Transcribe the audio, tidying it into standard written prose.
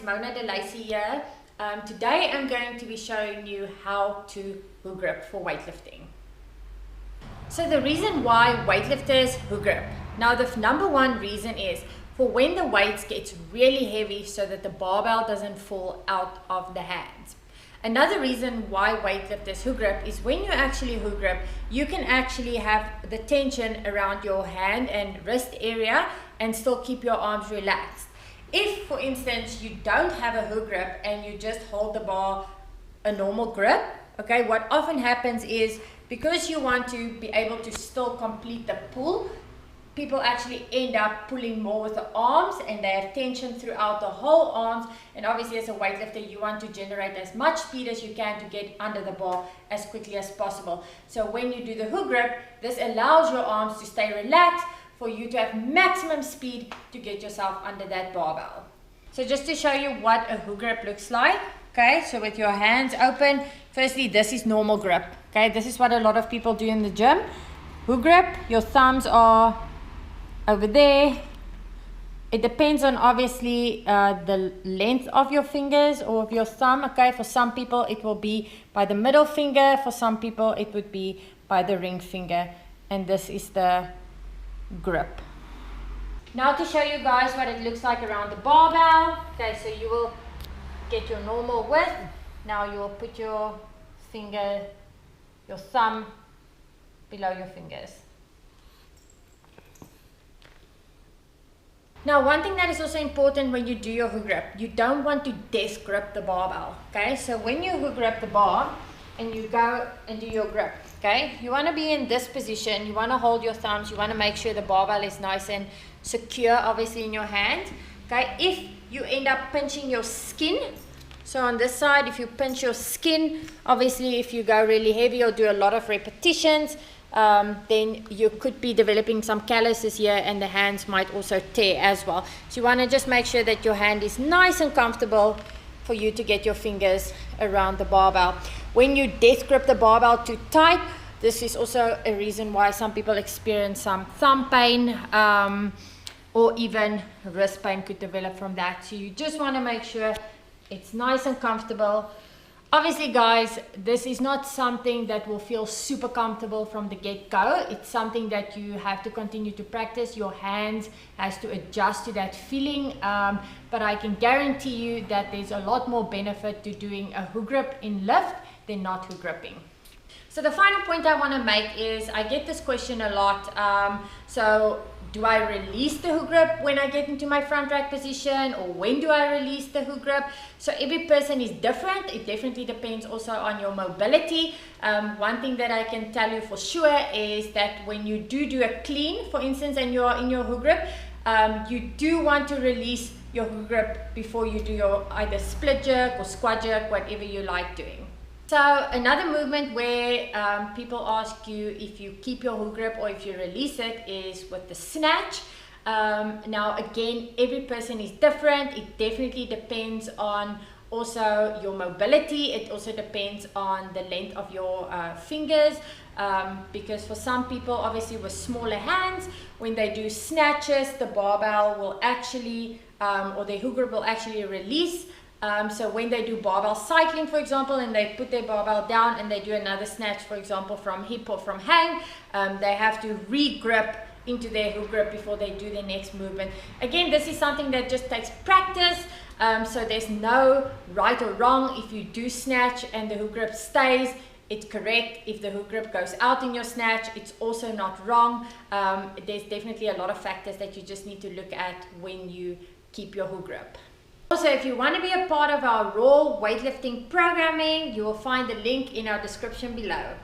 Mona De Lacy here. Today I'm going to be showing you how to hook grip for weightlifting. So the reason why weightlifters hook grip. Now the number one reason is for when the weights gets really heavy so that the barbell doesn't fall out of the hands. Another reason why weightlifters hook grip is when you actually hook grip, you can actually have the tension around your hand and wrist area and still keep your arms relaxed. If, for instance, you don't have a hook grip and you just hold the bar a normal grip, okay, what often happens is because you want to be able to still complete the pull, people actually end up pulling more with the arms and they have tension throughout the whole arms. And obviously as a weightlifter, you want to generate as much speed as you can to get under the bar as quickly as possible. So when you do the hook grip, this allows your arms to stay relaxed for you to have maximum speed to get yourself under that barbell. So just to show you what a hook grip looks like, okay, so with your hands open, firstly this is normal grip, okay, this is what a lot of people do in the gym. Hook grip, your thumbs are over there. It depends on obviously the length of your fingers or of your thumb, okay, for some people it will be by the middle finger, for some people it would be by the ring finger, and this is the grip. Now to show you guys what it looks like around the barbell, okay, so you will get your normal width. Now you will put your finger, your thumb below your fingers. Now one thing that is also important when you do your hook grip, you don't want to desk grip the barbell, okay, so when you hook grip the bar and you go and do your grip, okay, you want to be in this position, you want to hold your thumbs, you want to make sure the barbell is nice and secure obviously in your hand, okay. If you end up pinching your skin, so on this side if you pinch your skin, obviously if you go really heavy or do a lot of repetitions, then you could be developing some calluses here and the hands might also tear as well. So you want to just make sure that your hand is nice and comfortable for you to get your fingers around the barbell. When you death grip the barbell too tight, this is also a reason why some people experience some thumb pain or even wrist pain could develop from that. So you just want to make sure it's nice and comfortable. Obviously guys, this is not something that will feel super comfortable from the get-go. It's something that you have to continue to practice. Your hands has to adjust to that feeling, but I can guarantee you that there's a lot more benefit to doing a hook grip in lift than not hook gripping. So the final point I want to make is, I get this question a lot, so do I release the hook grip when I get into my front rack position, or when do I release the hook grip? So every person is different. It definitely depends also on your mobility. One thing that I can tell you for sure is that when you do a clean, for instance, and you're in your hook grip, you do want to release your hook grip before you do your either split jerk or squat jerk, whatever you like doing. So another movement where people ask you if you keep your hook grip or if you release it is with the snatch. Now again, every person is different. It definitely depends on also your mobility. It also depends on the length of your fingers, because for some people obviously with smaller hands, when they do snatches, the barbell will actually or their hook grip will actually release. So when they do barbell cycling, for example, and they put their barbell down and they do another snatch, for example, from hip or from hang, they have to re-grip into their hook grip before they do their next movement. Again, this is something that just takes practice, so there's no right or wrong. If you do snatch and the hook grip stays, it's correct. If the hook grip goes out in your snatch, it's also not wrong. There's definitely a lot of factors that you just need to look at when you keep your hook grip. Also, if you want to be a part of our raw weightlifting programming, you will find the link in our description below.